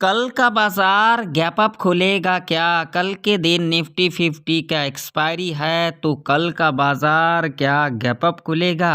कल का बाजार गैप अप खुलेगा क्या? कल के दिन निफ्टी 50 का एक्सपायरी है तो कल का बाजार क्या गैप अप खुलेगा?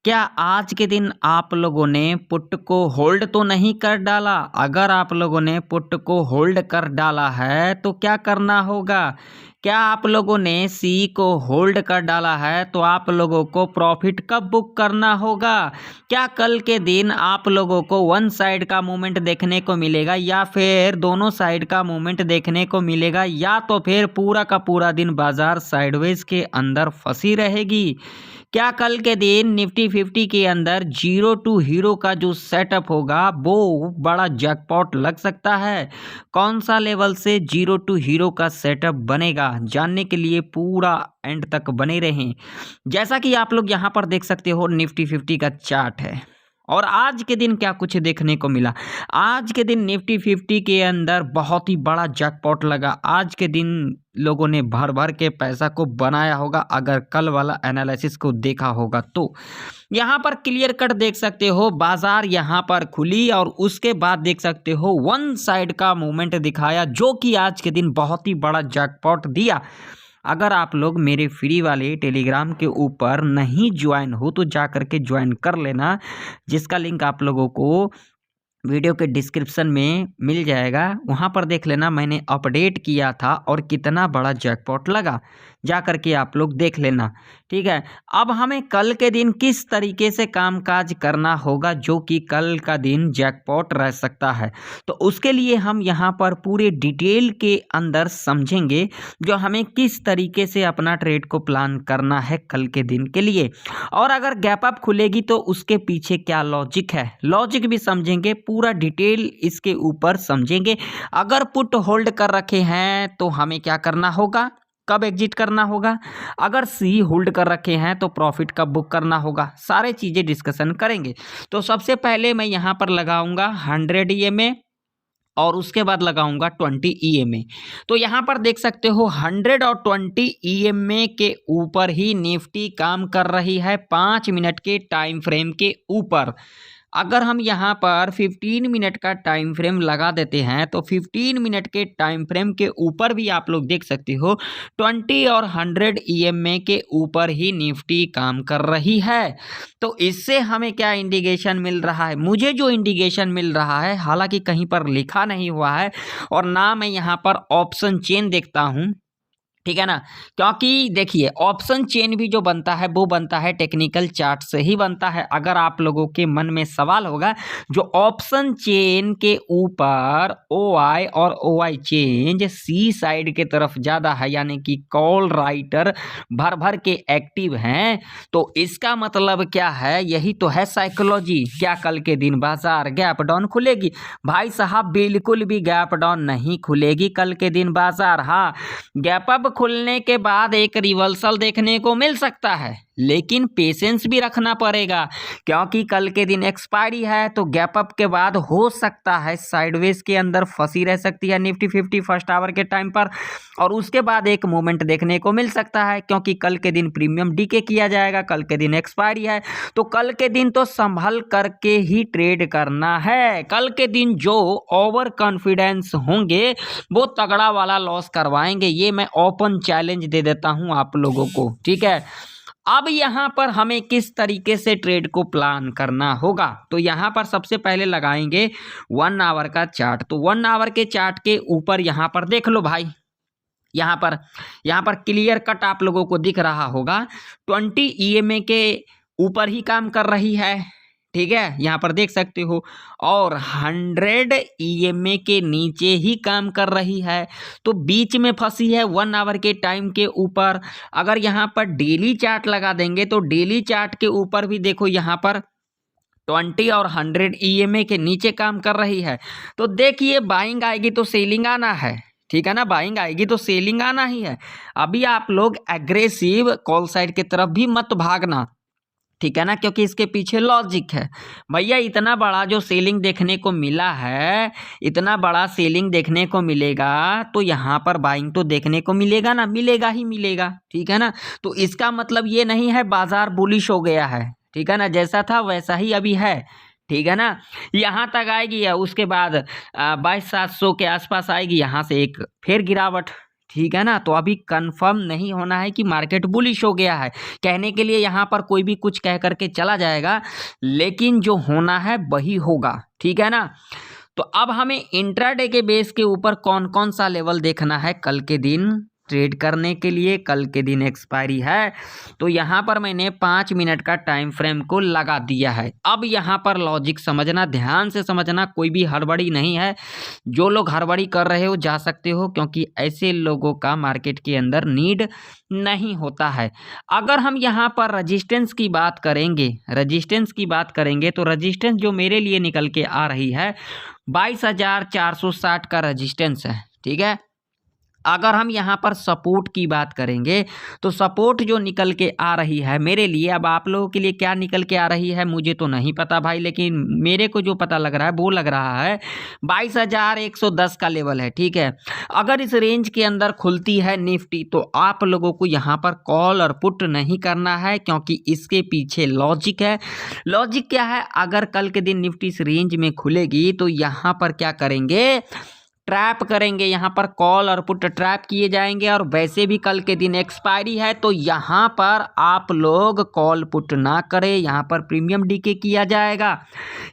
क्या आज के दिन आप लोगों ने पुट को होल्ड तो नहीं कर डाला? अगर आप लोगों ने पुट को होल्ड कर डाला है तो क्या करना होगा? क्या आप लोगों ने सी को होल्ड कर डाला है तो आप लोगों को प्रॉफिट कब बुक करना होगा? क्या कल के दिन आप लोगों को वन साइड का मूवमेंट देखने को मिलेगा या फिर दोनों साइड का मूवमेंट देखने को मिलेगा या तो फिर पूरा का पूरा दिन बाजार साइडवेज के अंदर फंसी रहेगी? क्या कल के दिन निफ्टी 50 के अंदर जीरो टू हीरो का जो सेटअप होगा वो बड़ा जैकपॉट लग सकता है? कौन सा लेवल से जीरो टू हीरो का सेटअप बनेगा? जानने के लिए पूरा एंड तक बने रहें। जैसा कि आप लोग यहाँ पर देख सकते हो निफ्टी 50 का चार्ट है और आज के दिन क्या कुछ देखने को मिला। आज के दिन निफ्टी 50 के अंदर बहुत ही बड़ा जैकपॉट लगा। आज के दिन लोगों ने भर भर के पैसा को बनाया होगा अगर कल वाला एनालिसिस को देखा होगा तो। यहाँ पर क्लियर कट देख सकते हो बाजार यहाँ पर खुली और उसके बाद देख सकते हो वन साइड का मूवमेंट दिखाया जो कि आज के दिन बहुत ही बड़ा जैकपॉट दिया। अगर आप लोग मेरे फ्री वाले टेलीग्राम के ऊपर नहीं ज्वाइन हो तो जा कर के ज्वाइन कर लेना, जिसका लिंक आप लोगों को वीडियो के डिस्क्रिप्शन में मिल जाएगा। वहाँ पर देख लेना मैंने अपडेट किया था और कितना बड़ा जैकपॉट लगा, जा कर के आप लोग देख लेना। ठीक है, अब हमें कल के दिन किस तरीके से कामकाज करना होगा जो कि कल का दिन जैकपॉट रह सकता है, तो उसके लिए हम यहाँ पर पूरे डिटेल के अंदर समझेंगे जो हमें किस तरीके से अपना ट्रेड को प्लान करना है कल के दिन के लिए। और अगर गैप अप खुलेगी तो उसके पीछे क्या लॉजिक है, लॉजिक भी समझेंगे, पूरा डिटेल इसके ऊपर समझेंगे। अगर पुट होल्ड कर रखे हैं तो हमें क्या करना होगा, कब एग्जिट करना होगा, अगर सी होल्ड कर रखे हैं तो प्रॉफिट कब बुक करना होगा, सारे चीज़ें डिस्कशन करेंगे। तो सबसे पहले मैं यहाँ पर लगाऊंगा 100 EMA और उसके बाद लगाऊंगा 20 EMA। तो यहाँ पर देख सकते हो 100 और 20 EMA के ऊपर ही निफ्टी काम कर रही है 5 मिनट के टाइम फ्रेम के ऊपर। अगर हम यहाँ पर 15 मिनट का टाइम फ्रेम लगा देते हैं तो 15 मिनट के टाइम फ्रेम के ऊपर भी आप लोग देख सकते हो 20 और 100 EMA के ऊपर ही निफ्टी काम कर रही है। तो इससे हमें क्या इंडिकेशन मिल रहा है, मुझे जो इंडिकेशन मिल रहा है, हालांकि कहीं पर लिखा नहीं हुआ है और ना मैं यहाँ पर ऑप्शन चेन देखता हूँ, ठीक है ना, क्योंकि देखिए ऑप्शन चेन भी जो बनता है वो बनता है टेक्निकल चार्ट से ही बनता है। अगर आप लोगों के मन में सवाल होगा जो ऑप्शन चेन के ऊपर OI और OI चेंज सी साइड के तरफ ज़्यादा है, यानी कि कॉल राइटर भर भर के एक्टिव हैं, तो इसका मतलब क्या है, यही तो है साइकोलॉजी। क्या कल के दिन बाजार गैप डाउन खुलेगी? भाई साहब बिल्कुल भी गैप डाउन नहीं खुलेगी कल के दिन बाजार। हाँ, गैप अप खुलने के बाद एक रिवर्सल देखने को मिल सकता है, लेकिन पेशेंस भी रखना पड़ेगा क्योंकि कल के दिन एक्सपायरी है। तो गैप अप के बाद हो सकता है साइडवेज के अंदर फंसी रह सकती है निफ्टी 50 फर्स्ट आवर के टाइम पर, और उसके बाद एक मूवमेंट देखने को मिल सकता है क्योंकि कल के दिन प्रीमियम डीके किया जाएगा, कल के दिन एक्सपायरी है। तो कल के दिन तो संभल करके ही ट्रेड करना है। कल के दिन जो ओवर कॉन्फिडेंस होंगे वो तगड़ा वाला लॉस करवाएंगे, ये मैं ओपन चैलेंज दे देता हूं आप लोगों को। ठीक है, अब यहाँ पर हमें किस तरीके से ट्रेड को प्लान करना होगा, तो यहाँ पर सबसे पहले लगाएंगे 1 आवर का चार्ट। तो 1 आवर के चार्ट के ऊपर यहाँ पर देख लो भाई, यहाँ पर क्लियर कट आप लोगों को दिख रहा होगा 20 EMA के ऊपर ही काम कर रही है। ठीक है, यहाँ पर देख सकते हो, और 100 EMA के नीचे ही काम कर रही है, तो बीच में फंसी है 1 आवर के टाइम के ऊपर। अगर यहाँ पर डेली चार्ट लगा देंगे तो डेली चार्ट के ऊपर भी देखो यहाँ पर 20 और 100 EMA के नीचे काम कर रही है। तो देखिए बाइंग आएगी तो सेलिंग आना है, ठीक है ना, बाइंग आएगी तो सेलिंग आना ही है। अभी आप लोग एग्रेसिव कॉल साइड की तरफ भी मत भागना, ठीक है ना, क्योंकि इसके पीछे लॉजिक है। भैया इतना बड़ा जो सेलिंग देखने को मिला है, इतना बड़ा सेलिंग देखने को मिलेगा तो यहाँ पर बाइंग तो देखने को मिलेगा ना, मिलेगा ही मिलेगा, ठीक है ना। तो इसका मतलब ये नहीं है बाजार बुलिश हो गया है, ठीक है ना, जैसा था वैसा ही अभी है, ठीक है ना, यहाँ तक आएगी या उसके बाद 22,700 के आसपास आएगी, यहाँ से एक फिर गिरावट। ठीक है ना, तो अभी कंफर्म नहीं होना है कि मार्केट बुलिश हो गया है। कहने के लिए यहाँ पर कोई भी कुछ कह करके चला जाएगा, लेकिन जो होना है वही होगा। ठीक है ना, तो अब हमें इंट्राडे के बेस के ऊपर कौन कौन सा लेवल देखना है कल के दिन ट्रेड करने के लिए। कल के दिन एक्सपायरी है, तो यहाँ पर मैंने 5 मिनट का टाइम फ्रेम को लगा दिया है। अब यहाँ पर लॉजिक समझना, ध्यान से समझना, कोई भी हड़बड़ी नहीं है। जो लोग हड़बड़ी कर रहे हो जा सकते हो, क्योंकि ऐसे लोगों का मार्केट के अंदर नीड नहीं होता है। अगर हम यहाँ पर रजिस्टेंस की बात करेंगे, तो रजिस्टेंस जो मेरे लिए निकल के आ रही है 22,460 का रजिस्टेंस है। ठीक है, अगर हम यहाँ पर सपोर्ट की बात करेंगे तो सपोर्ट जो निकल के आ रही है मेरे लिए, अब आप लोगों के लिए क्या निकल के आ रही है मुझे तो नहीं पता भाई, लेकिन मेरे को जो पता लग रहा है वो लग रहा है 22,110 का लेवल है। ठीक है, अगर इस रेंज के अंदर खुलती है निफ्टी तो आप लोगों को यहाँ पर कॉल और पुट नहीं करना है, क्योंकि इसके पीछे लॉजिक है। लॉजिक क्या है, अगर कल के दिन निफ्टी इस रेंज में खुलेगी तो यहाँ पर क्या करेंगे, ट्रैप करेंगे, यहाँ पर कॉल और पुट ट्रैप किए जाएंगे। और वैसे भी कल के दिन एक्सपायरी है, तो यहाँ पर आप लोग कॉल पुट ना करें, यहाँ पर प्रीमियम डीके किया जाएगा।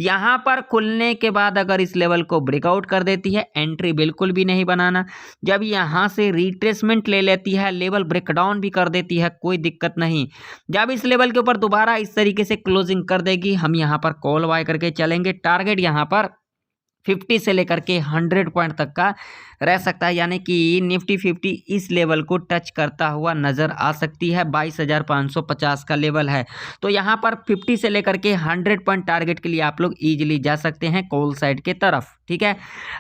यहाँ पर खुलने के बाद अगर इस लेवल को ब्रेकआउट कर देती है, एंट्री बिल्कुल भी नहीं बनाना। जब यहाँ से रिट्रेसमेंट ले लेती है, लेवल ब्रेकडाउन भी कर देती है, कोई दिक्कत नहीं। जब इस लेवल के ऊपर दोबारा इस तरीके से क्लोजिंग कर देगी, हम यहाँ पर कॉल बाय करके चलेंगे। टारगेट यहाँ पर 50 से लेकर के 100 पॉइंट तक का रह सकता है, यानी कि निफ्टी 50 इस लेवल को टच करता हुआ नज़र आ सकती है। 22,550 का लेवल है, तो यहाँ पर 50 से लेकर के 100 पॉइंट टारगेट के लिए आप लोग ईजिली जा सकते हैं कॉल साइड के तरफ। ठीक है,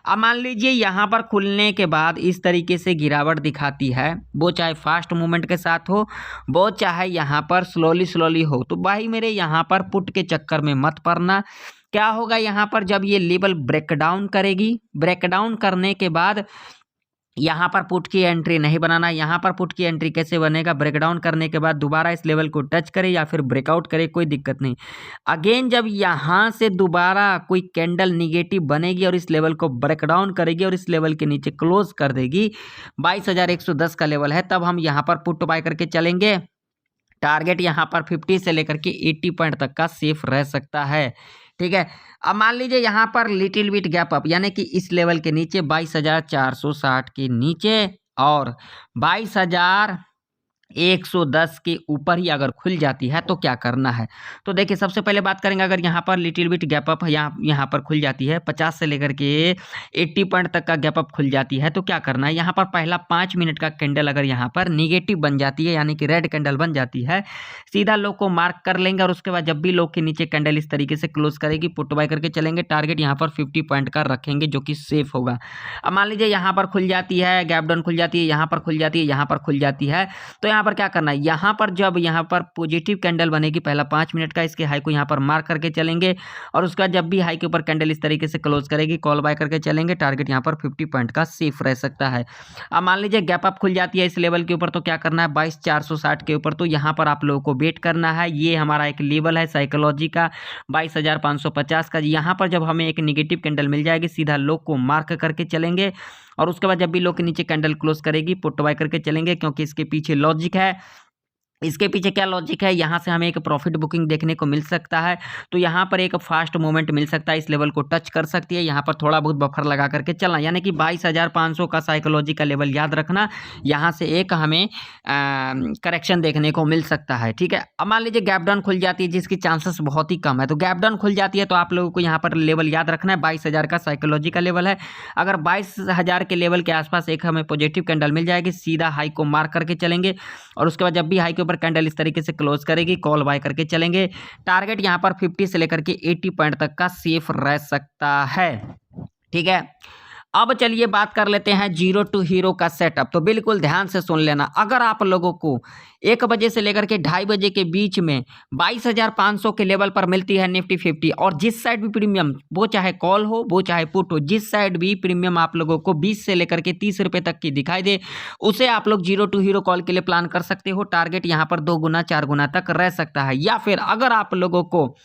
अब मान लीजिए यहाँ पर खुलने के बाद इस तरीके से गिरावट दिखाती है, वो चाहे फास्ट मूवमेंट के साथ हो, वो चाहे यहाँ पर स्लोली हो, तो भाई मेरे यहाँ पर पुट के चक्कर में मत पड़ना। क्या होगा यहाँ पर, जब ये लेवल ब्रेकडाउन करेगी, ब्रेकडाउन करने के बाद यहाँ पर पुट की एंट्री नहीं बनाना। यहाँ पर पुट की एंट्री कैसे बनेगा, ब्रेकडाउन करने के बाद दोबारा इस लेवल को टच करे या फिर ब्रेकआउट करे, कोई दिक्कत नहीं। अगेन जब यहाँ से दोबारा कोई कैंडल निगेटिव बनेगी और इस लेवल को ब्रेकडाउन करेगी और इस लेवल के नीचे क्लोज कर देगी, 22,110 का लेवल है, तब हम यहाँ पर पुट बाय करके चलेंगे। टारगेट यहाँ पर 50 से लेकर के 80 पॉइंट तक का सेफ रह सकता है। ठीक है, अब मान लीजिए यहाँ पर लिटिल बिट गैप अप, यानी कि इस लेवल के नीचे 22,460 के नीचे और 22,110 के ऊपर ही अगर खुल जाती है तो क्या करना है। तो देखिए, सबसे पहले बात करेंगे, अगर यहाँ पर लिटिल बिट गैप अप यहाँ पर खुल जाती है 50 से लेकर के 80 पॉइंट तक का गैप अप खुल जाती है, तो क्या करना है, यहाँ पर पहला 5 मिनट का कैंडल अगर यहाँ पर निगेटिव बन जाती है, यानी कि रेड कैंडल बन जाती है, सीधा लो को मार्क कर लेंगे। और उसके बाद जब भी लो के नीचे कैंडल इस तरीके से क्लोज करेगी, पुट बाय करके चलेंगे। टारगेट यहाँ पर 50 पॉइंट का रखेंगे, जो कि सेफ होगा। अब मान लीजिए यहाँ पर खुल जाती है, गैप डाउन खुल जाती है, यहाँ पर खुल जाती है, यहाँ पर खुल जाती है, तो यहाँ पर क्या करना है, यहाँ पर जब यहाँ पर पॉजिटिव कैंडल बनेगी, पहला 5 मिनट का, इसके हाई को यहाँ पर मार्क करके चलेंगे। और उसका जब भी हाई के ऊपर कैंडल इस तरीके से क्लोज करेगी, कॉल बाय करके चलेंगे। टारगेट यहाँ पर 50 पॉइंट का सेफ रह सकता है। अब मान लीजिए गैप अप खुल जाती है इस लेवल के ऊपर, तो क्या करना है, 22,460 के ऊपर, तो यहाँ पर आप लोगों को वेट करना है। ये हमारा एक लेवल है साइकोलॉजी का 22,550 का। यहाँ पर जब हमें एक निगेटिव कैंडल मिल जाएगी, सीधा लो को मार्क करके चलेंगे। और उसके बाद जब भी लो के नीचे कैंडल क्लोज करेगी, पुट बाय करके चलेंगे, क्योंकि इसके पीछे लॉजिक है। इसके पीछे क्या लॉजिक है, यहाँ से हमें एक प्रॉफिट बुकिंग देखने को मिल सकता है, तो यहाँ पर एक फास्ट मूवमेंट मिल सकता है, इस लेवल को टच कर सकती है। यहाँ पर थोड़ा बहुत बफर लगा करके चलना, यानी कि 22,500 का साइकोलॉजी का लेवल याद रखना। यहाँ से एक हमें करेक्शन देखने को मिल सकता है। ठीक है, अब मान लीजिए गैप डाउन खुल जाती है, जिसकी चांसेस बहुत ही कम है, तो गैप डाउन खुल जाती है तो आप लोगों को यहाँ पर लेवल याद रखना है, 22,000 का साइकोलॉजी का लेवल है। अगर 22,000 के लेवल के आसपास एक हमें पॉजिटिव कैंडल मिल जाएगी, सीधा हाई को मार्क करके चलेंगे। और उसके बाद जब भी हाई के ऊपर कैंडल इस तरीके से क्लोज करेगी, कॉल बाय करके चलेंगे। टारगेट यहां पर 50 से लेकर के 80 पॉइंट तक का सेफ रह सकता है। ठीक है, अब चलिए बात कर लेते हैं जीरो टू हीरो का सेटअप। तो बिल्कुल ध्यान से सुन लेना, अगर आप लोगों को 1 बजे से लेकर के 2:30 बजे के बीच में 22,500 के लेवल पर मिलती है निफ्टी 50, और जिस साइड भी प्रीमियम, वो चाहे कॉल हो वो चाहे पुट हो, जिस साइड भी प्रीमियम आप लोगों को 20 से लेकर के 30 रुपये तक की दिखाई दे, उसे आप लोग जीरो टू हीरो कॉल के लिए प्लान कर सकते हो। टारगेट यहाँ पर 2 गुना 4 गुना तक रह सकता है। या फिर अगर आप लोगों को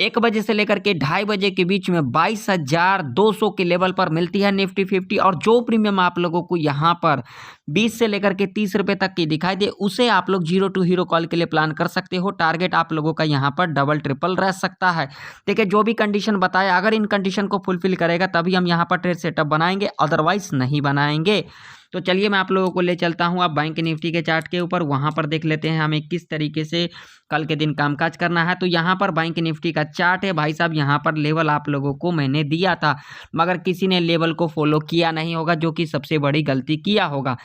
1 बजे से लेकर के 2:30 बजे के बीच में 22,200 के लेवल पर मिलती है निफ्टी 50। और जो प्रीमियम आप लोगों को यहाँ पर 20 से लेकर के 30 रुपये तक की दिखाई दे, उसे आप लोग 0 टू हीरो कॉल के लिए प्लान कर सकते हो। टारगेट आप लोगों का यहाँ पर डबल ट्रिपल रह सकता है। देखिए जो भी कंडीशन बताया, अगर इन कंडीशन को फुलफिल करेगा तभी हम यहाँ पर ट्रेड सेटअप बनाएंगे, अदरवाइज नहीं बनाएंगे। तो चलिए मैं आप लोगों को ले चलता हूँ अब बैंक निफ्टी के चार्ट के ऊपर, वहाँ पर देख लेते हैं हमें किस तरीके से कल के दिन कामकाज करना है। तो यहाँ पर बैंक निफ्टी का चार्ट है भाई साहब। यहाँ पर लेवल आप लोगों को मैंने दिया था, मगर किसी ने लेवल को फॉलो किया नहीं होगा, जो कि सबसे बड़ी गलती किया होगा।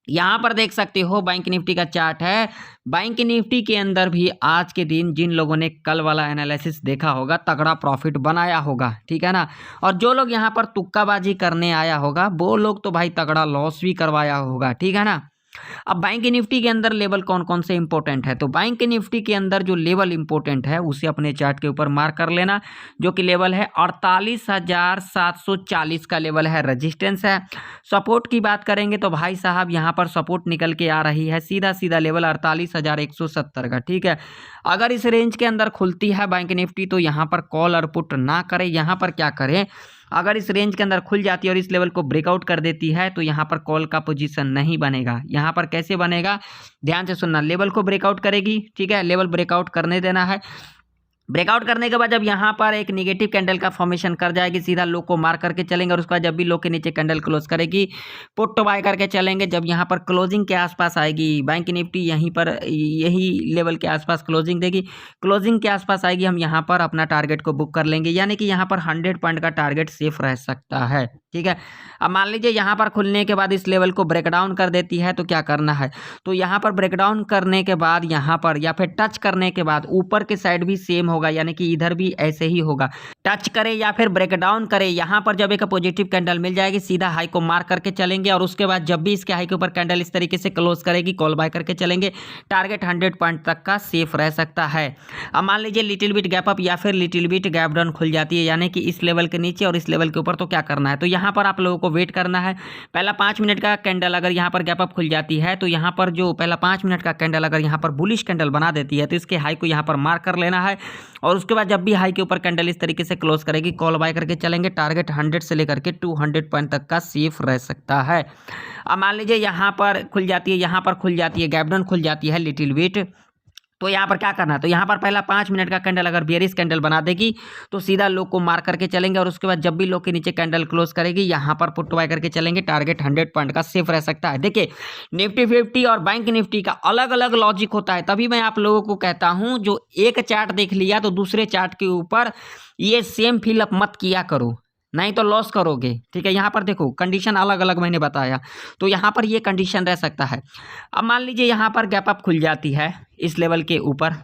यहाँ पर देख सकते हो बैंक निफ्टी का चार्ट है। बैंक निफ्टी के अंदर भी आज के दिन जिन लोगों ने कल वाला एनालिसिस देखा होगा, तगड़ा प्रॉफिट बनाया होगा, ठीक है ना। और जो लोग यहाँ पर तुक्काबाजी करने आया होगा, वो लोग तो भाई तगड़ा लॉस भी करवाया होगा, ठीक है ना। अब बैंक निफ्टी के अंदर लेवल कौन कौन से इंपॉर्टेंट है, तो बैंक निफ्टी के अंदर जो लेवल इंपॉर्टेंट है उसे अपने चार्ट के ऊपर मार्क कर लेना, जो कि लेवल है 48,740 का लेवल है, रेजिस्टेंस है। सपोर्ट की बात करेंगे तो भाई साहब यहाँ पर सपोर्ट निकल के आ रही है सीधा सीधा लेवल 48,170 का, ठीक है। अगर इस रेंज के अंदर खुलती है बैंक निफ्टी तो यहाँ पर कॉल और पुट ना करें। यहाँ पर क्या करें, अगर इस रेंज के अंदर खुल जाती है और इस लेवल को ब्रेकआउट कर देती है तो यहाँ पर कॉल का पोजीशन नहीं बनेगा। यहाँ पर कैसे बनेगा, ध्यान से सुनना। लेवल को ब्रेकआउट करेगी, ठीक है, लेवल ब्रेकआउट करने देना है। ब्रेकआउट करने के बाद जब यहाँ पर एक नेगेटिव कैंडल का फॉर्मेशन कर जाएगी, सीधा लो को मार करके चलेंगे, और उसके बाद जब भी लो के नीचे कैंडल क्लोज करेगी, पुट टू बाय करके चलेंगे। जब यहाँ पर क्लोजिंग के आसपास आएगी बैंक निफ्टी, यहीं पर यही लेवल के आसपास क्लोजिंग देगी, क्लोजिंग के आसपास आएगी, हम यहाँ पर अपना टारगेट को बुक कर लेंगे। यानी कि यहाँ पर 100 पॉइंट का टारगेट सेफ रह सकता है, ठीक है। अब मान लीजिए यहाँ पर खुलने के बाद इस लेवल को ब्रेकडाउन कर देती है तो क्या करना है, तो यहाँ पर ब्रेकडाउन करने के बाद यहाँ पर या फिर टच करने के बाद ऊपर के साइड भी सेम होगा, यानी कि इधर भी ऐसे ही होगा। टच करे या फिर ब्रेकडाउन करे, यहाँ पर जब एक पॉजिटिव कैंडल मिल जाएगी, सीधा हाई को मार्क करके चलेंगे, और उसके बाद जब भी इसके हाई के ऊपर कैंडल इस तरीके से क्लोज करेगी, कॉल बाय करके चलेंगे। टारगेट 100 पॉइंट तक का सेफ रह सकता है। अब मान लीजिए लिटिल बिट गैप अप या फिर लिटिल बिट गैप डाउन खुल जाती है, यानी कि इस लेवल के नीचे और इस लेवल के ऊपर, तो क्या करना है, तो यहाँ पर आप लोगों को वेट करना है। पहला 5 मिनट का कैंडल अगर यहाँ पर गैप अप खुल जाती है तो यहाँ पर जो पहला 5 मिनट का कैंडल अगर यहाँ पर बुलिश कैंडल बना देती है तो इसके हाई को यहाँ पर मार्क कर लेना है, और उसके बाद जब भी हाई के ऊपर कैंडल इस तरीके से क्लोज करेगी, कॉल बाय करके चलेंगे। टारगेट 100 से लेकर के 200 पॉइंट तक का सेफ रह सकता है। अब मान लीजिए यहाँ पर खुल जाती है, यहाँ पर खुल जाती है, गैप डाउन खुल जाती है लिटिल बिट, तो यहाँ पर क्या करना है, तो यहाँ पर पहला 5 मिनट का कैंडल अगर बेयरिश कैंडल बना देगी तो सीधा लो को मार करके चलेंगे, और उसके बाद जब भी लो के नीचे कैंडल क्लोज करेगी, यहाँ पर पुट बाय करके चलेंगे। टारगेट 100 पॉइंट का सेफ रह सकता है। देखिए निफ्टी 50 और बैंक निफ्टी का अलग अलग लॉजिक होता है, तभी मैं आप लोगों को कहता हूँ जो एक चार्ट देख लिया तो दूसरे चार्ट के ऊपर ये सेम फिलअप मत किया करो, नहीं तो लॉस करोगे, ठीक है। यहाँ पर देखो कंडीशन अलग अलग मैंने बताया, तो यहाँ पर ये कंडीशन रह सकता है। अब मान लीजिए यहाँ पर गैप अप खुल जाती है इस लेवल के ऊपर,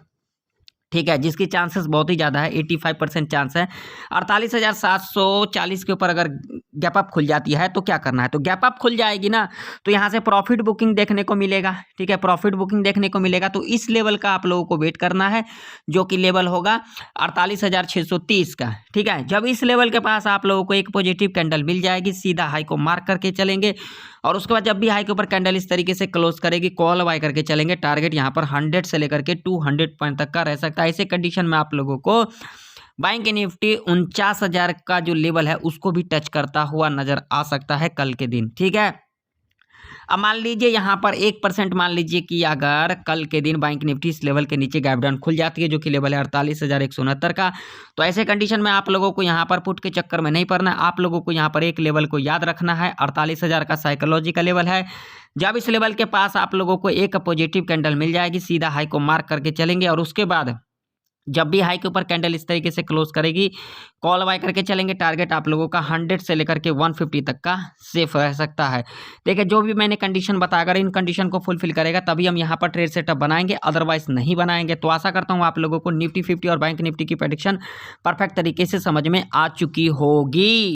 ठीक है, जिसकी चांसेस बहुत ही ज़्यादा है, 85% चांस है। 48,740 के ऊपर अगर गैप अप खुल जाती है तो क्या करना है, तो गैप अप खुल जाएगी ना, तो यहाँ से प्रॉफिट बुकिंग देखने को मिलेगा, ठीक है, प्रॉफिट बुकिंग देखने को मिलेगा। तो इस लेवल का आप लोगों को वेट करना है, जो कि लेवल होगा 48,630 का, ठीक है। जब इस लेवल के पास आप लोगों को एक पॉजिटिव कैंडल मिल जाएगी, सीधा हाई को मार्क करके चलेंगे, और उसके बाद जब भी हाई के ऊपर कैंडल इस तरीके से क्लोज करेगी, कॉल बाय करके चलेंगे। टारगेट यहाँ पर 100 से लेकर के 200 पॉइंट तक का रह सकता है। ऐसे कंडीशन में आप लोगों को बैंक निफ्टी 49,000 का जो लेवल है उसको भी टच करता हुआ नजर आ सकता है कल के दिन, ठीक है। अब मान लीजिए यहाँ पर 1% मान लीजिए कि अगर कल के दिन बैंक निफ्टी इस लेवल के नीचे गैप डाउन खुल जाती है, जो कि लेवल है 48,169 का, तो ऐसे कंडीशन में आप लोगों को यहाँ पर पुट के चक्कर में नहीं पड़ना है। आप लोगों को यहाँ पर एक लेवल को याद रखना है, 48,000 का साइकोलॉजी का लेवल है। जब इस लेवल के पास आप लोगों को एक पॉजिटिव कैंडल मिल जाएगी, सीधा हाई को मार्क करके चलेंगे, और उसके बाद जब भी हाई के ऊपर कैंडल इस तरीके से क्लोज करेगी, कॉल बाय करके चलेंगे। टारगेट आप लोगों का 100 से लेकर के 150 तक का सेफ रह सकता है। देखिए जो भी मैंने कंडीशन बताया, अगर इन कंडीशन को फुलफिल करेगा तभी हम यहाँ पर ट्रेड सेटअप बनाएंगे, अदरवाइज नहीं बनाएंगे। तो आशा करता हूँ आप लोगों को निफ्टी 50 और बैंक निफ्टी की प्रेडिक्शन परफेक्ट तरीके से समझ में आ चुकी होगी।